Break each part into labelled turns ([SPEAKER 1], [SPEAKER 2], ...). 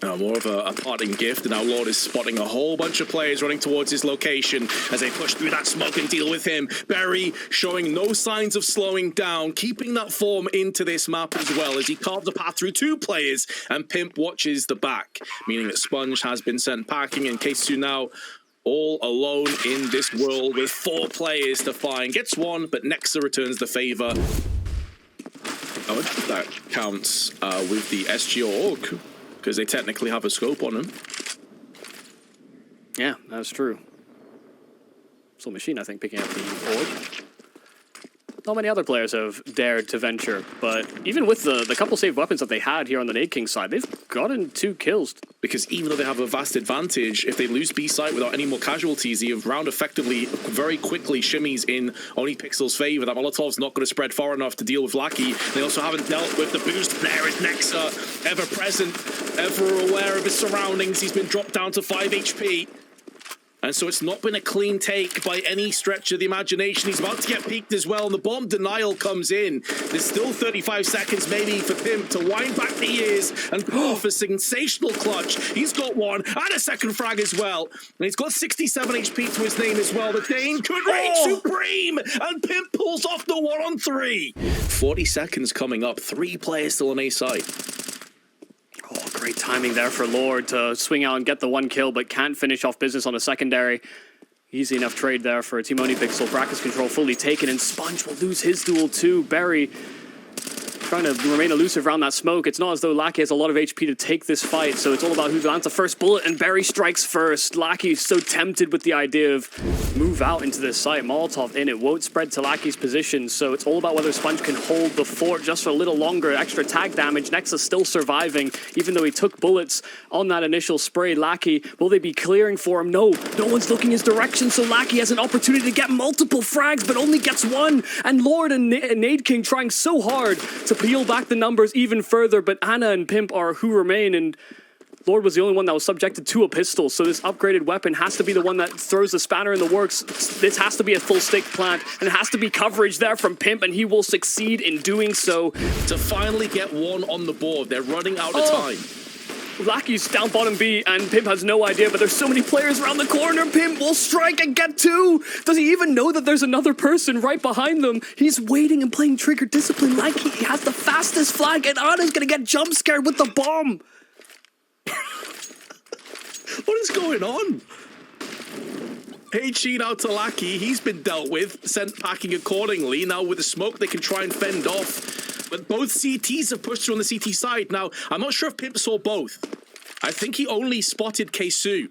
[SPEAKER 1] More of a parting gift, and now Lord is spotting a whole bunch of players running towards his location as they push through that smoke and deal with him. Berry showing no signs of slowing down, keeping that form into this map as well as he carves a path through 2 players, and Pimp watches the back, meaning that Sponge has been sent packing, and K2 now all alone in this world with 4 players to find. Gets 1, but Nexa returns the favor. I wonder if that counts with the SG or Orc, because they technically have a scope on him.
[SPEAKER 2] Yeah, that's true. So Machine, I think, picking up the orb. Not many other players have dared to venture, but even with the couple saved weapons that they had here on the NadeKing side, they've gotten 2 kills.
[SPEAKER 1] Because even though they have a vast advantage, if they lose B site without any more casualties, the round effectively very quickly shimmies in ohnePixel's favor. That Molotov's not going to spread far enough to deal with Lackey. They also haven't dealt with the boost. There is Nexa, ever present, ever aware of his surroundings. He's been dropped down to 5 HP. And so it's not been a clean take by any stretch of the imagination. He's about to get peeked as well, and the bomb denial comes in. There's still 35 seconds maybe for Pimp to wind back the ears and pull off a sensational clutch. He's got 1 and a second frag as well. And he's got 67 HP to his name as well. The Dane could reign supreme, and Pimp pulls off the 1-on-3. 40 seconds coming up, 3 players still on A side.
[SPEAKER 2] Oh, great timing there for Lord to swing out and get the 1 kill, but can't finish off business on a secondary. Easy enough trade there for Team ohnePixel. Practice control fully taken, and Sponge will lose his duel too. Berry trying to remain elusive around that smoke. It's not as though Lackey has a lot of HP to take this fight, so it's all about who lands the first bullet, and Berry strikes first. Lackey's so tempted with the idea of move out into this site. Molotov in, it won't spread to Lackey's position, so it's all about whether Sponge can hold the fort just for a little longer. Extra tag damage. Nexa still surviving, even though he took bullets on that initial spray. Lackey, will they be clearing for him? No, no one's looking his direction, so Lackey has an opportunity to get multiple frags, but only gets 1. And Lord and NadeKing trying so hard to peel back the numbers even further, but Anna and Pimp are who remain, and Lord was the only one that was subjected to a pistol, so this upgraded weapon has to be the one that throws the spanner in the works. This has to be a full stick plant, and it has to be coverage there from Pimp, and he will succeed in doing so.
[SPEAKER 1] To finally get 1 on the board, they're running out of time.
[SPEAKER 2] Lackey's down bottom B, and Pimp has no idea, but there's so many players around the corner. Pimp will strike and get 2. Does he even know that there's another person right behind them? He's waiting and playing trigger discipline like he has the fastest flag, and Anna's gonna get jump scared with the bomb.
[SPEAKER 1] What is going on? HE out to Lackey. He's been dealt with, sent packing accordingly. Now with the smoke, they can try and fend off. But both CTs have pushed through on the CT side. Now, I'm not sure if Pimp saw both. I think he only spotted K2.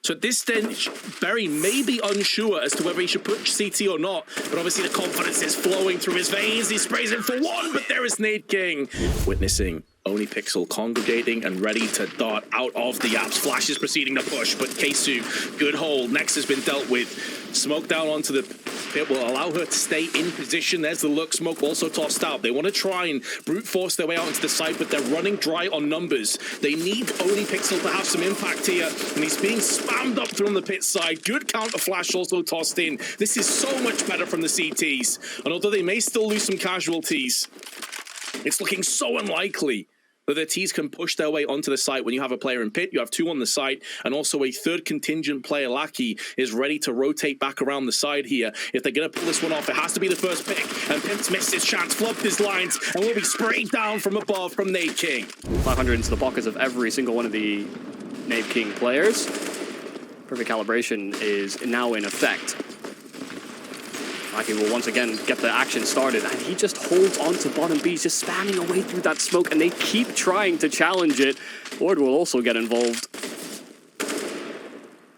[SPEAKER 1] So at this stage, Berry may be unsure as to whether he should push CT or not. But obviously the confidence is flowing through his veins. He sprays in for 1, but there is NadeKing. Witnessing ohnePixel congregating and ready to dart out of the apps. Flash is proceeding to push, but K2, good hold. Next has been dealt with. Smoke down onto the pit will allow her to stay in position. There's the look. Smoke also tossed out. They want to try and brute force their way out into the site, but they're running dry on numbers. They need ohnePixel to have some impact here, and he's being spammed up through on the pit side. Good counter flash also tossed in. This is so much better from the CTs, and although they may still lose some casualties, it's looking so unlikely that the T's can push their way onto the site. When you have a player in pit, you have 2 on the site, and also a third contingent player, Lackey, is ready to rotate back around the side here. If they're going to pull this one off, it has to be the first pick, and Pimp's missed his chance, flubbed his lines, and will be sprayed down from above from NadeKing. 500
[SPEAKER 2] into the pockets of every single one of the NadeKing players. Perfect calibration is now in effect. Lackey will once again get the action started, and he just holds on to bottom B, just spamming away through that smoke, and they keep trying to challenge it. Lord will also get involved.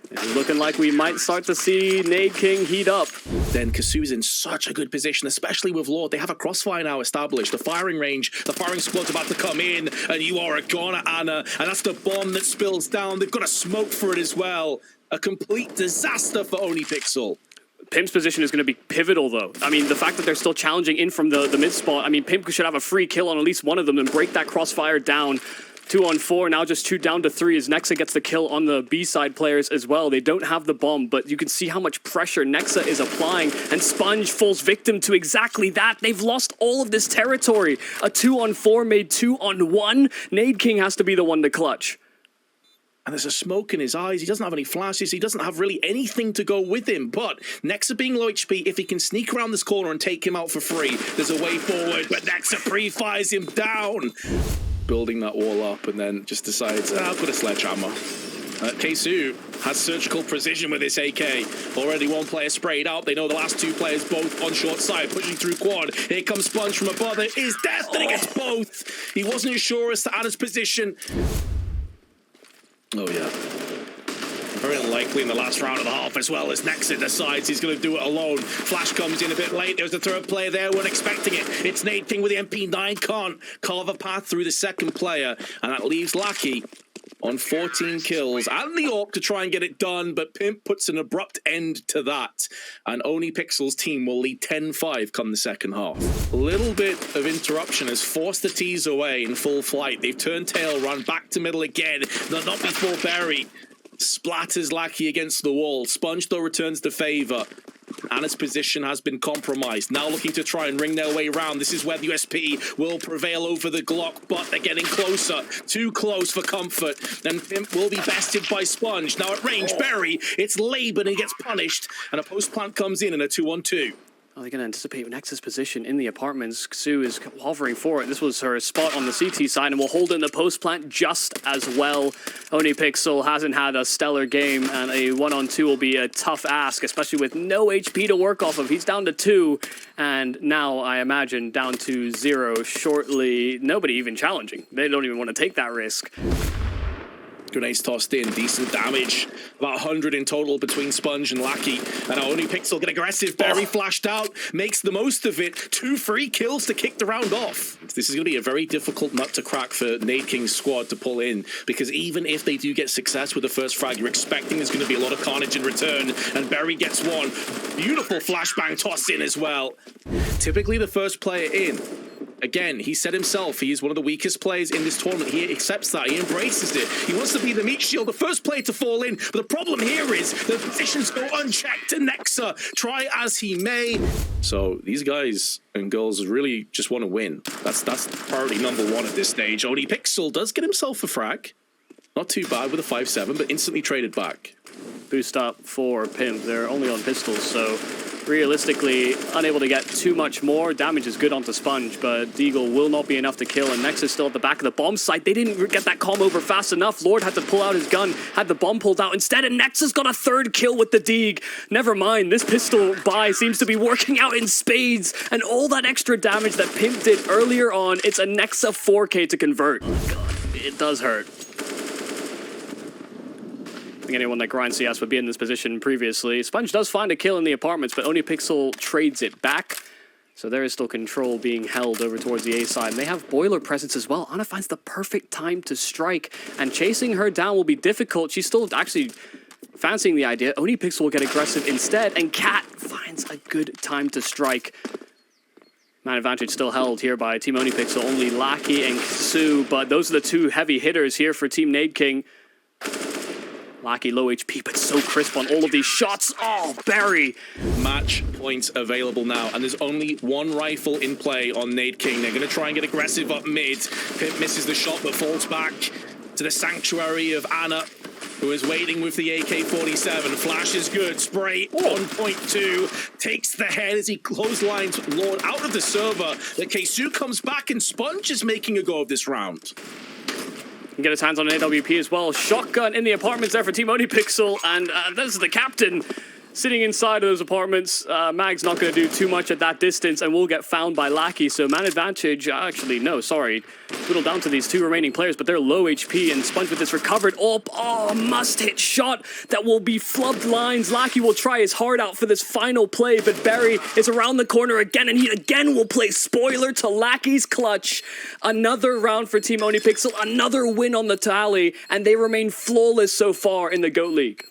[SPEAKER 2] It's looking like we might start to see NadeKing heat up.
[SPEAKER 1] Then Kasu's in such a good position, especially with Lord. They have a crossfire now established. The firing range, the firing squad's about to come in, and you are a goner, Anna, and that's the bomb that spills down. They've got a smoke for it as well. A complete disaster for ohnePixel.
[SPEAKER 2] Pimp's position is going to be pivotal, though. I mean, the fact that they're still challenging in from the mid spot, I mean, Pimp should have a free kill on at least one of them and break that crossfire down. 2 on 4, now just 2 down to 3 as Nexa gets the kill on the B-side players as well. They don't have the bomb, but you can see how much pressure Nexa is applying, and Sponge falls victim to exactly that. They've lost all of this territory. A 2 on 4 made 2 on 1. NadeKing has to be the one to clutch.
[SPEAKER 1] And there's a smoke in his eyes. He doesn't have any flashes. He doesn't have really anything to go with him. But Nexa being low HP, if he can sneak around this corner and take him out for free, there's a way forward. But Nexa pre-fires him down. Building that wall up and then just decides, I'll put a sledgehammer. KSU has surgical precision with this AK. Already one player sprayed out. They know the last two players both on short side, pushing through quad. Here comes Sponge from above. It is death, and he gets both. He wasn't sure as to Anna's position. Oh, yeah. Very unlikely in the last round of the half as well, as Nexa decides he's going to do it alone. Flash comes in a bit late. There's the third player there. Weren't expecting it. It's NadeKing with the MP9. Can't carve a path through the second player. And that leaves Lackey on 14 kills and the AWP to try and get it done, but Pimp puts an abrupt end to that. And ohnePixel's team will lead 10-5 come the second half. A little bit of interruption has forced the T's away in full flight. They've turned tail, run back to middle again. Not before Barry splatters Lackey against the wall. Sponge, though, returns the favor. Anna's position has been compromised. Now looking to try and ring their way around. This is where the USP will prevail over the Glock, but they're getting closer. Too close for comfort. And Pimp will be bested by Sponge. Now at range, Barry, it's Laban, he gets punished. And a post plant comes in a 2-on-2.
[SPEAKER 2] Are they going to anticipate Nexa's position in the apartments? Xu is hovering for it. This was her spot on the CT side, and will hold in the post plant just as well. ohnePixel hasn't had a stellar game, and a 1-on-2 will be a tough ask, especially with no HP to work off of. He's down to 2, and now I imagine down to 0 shortly. Nobody even challenging. They don't even want to take that risk.
[SPEAKER 1] Grenades tossed in, decent damage. About 100 in total between Sponge and Lackey. And ohnePixel get aggressive. Barry flashed out, makes the most of it. 2 free kills to kick the round off. This is going to be a very difficult nut to crack for NadeKing's squad to pull in, because even if they do get success with the first frag, you're expecting there's going to be a lot of carnage in return. And Barry gets one. Beautiful flashbang toss in as well. Typically the first player in. Again, he said himself, he is one of the weakest players in this tournament. He accepts that. He embraces it. He wants to be the meat shield, the first player to fall in. But the problem here is the positions go unchecked to Nexa. Try as he may. So these guys and girls really just want to win. That's priority number 1 at this stage. ohnePixel does get himself a frag. Not too bad with a 5-7, but instantly traded back.
[SPEAKER 2] Boost up for Pimp. They're only on pistols, so realistically unable to get too much more. Damage is good onto Sponge, but Deagle will not be enough to kill, and Nexa's still at the back of the bomb site. They didn't get that calm over fast enough. Lord had to pull out his gun, had the bomb pulled out instead, and Nexa's got a 3rd kill with the Deag. Never mind, this pistol buy seems to be working out in spades, and all that extra damage that Pimp did earlier on, it's a Nexa 4K to convert. Oh God, it does hurt. I think anyone that grinds CS would be in this position previously. Sponge does find a kill in the apartments, but ohnePixel trades it back. So there is still control being held over towards the A side. And they have boiler presence as well. Anna finds the perfect time to strike, and chasing her down will be difficult. She's still actually fancying the idea. ohnePixel will get aggressive instead, and Cat finds a good time to strike. Man advantage still held here by Team ohnePixel. Only Lackey and Xu, but those are the 2 heavy hitters here for Team NadeKing. Lackey low HP, but so crisp on all of these shots. Oh, Barry!
[SPEAKER 1] Match points available now, and there's only 1 rifle in play on NadeKing. They're going to try and get aggressive up mid. Pimp misses the shot, but falls back to the sanctuary of Anna, who is waiting with the AK-47. Flash is good. Spray on point 2. Takes the head as he clotheslines Lord out of the server. The KSU comes back, and Sponge is making a go of this round.
[SPEAKER 2] Can get his hands on an AWP as well. Shotgun in the apartments there for Team ohnePixel, and this is the captain sitting inside of those apartments. Mag's not going to do too much at that distance, and will get found by Lackey. So man advantage, actually, no, sorry. Whittle down to these 2 remaining players, but they're low HP, and Sponge with this recovered AWP. Oh, must-hit shot that will be flubbed lines. Lackey will try his heart out for this final play, but Barry is around the corner again, and he again will play spoiler to Lackey's clutch. Another round for Team ohnePixel, another win on the tally, and they remain flawless so far in the GOAT League.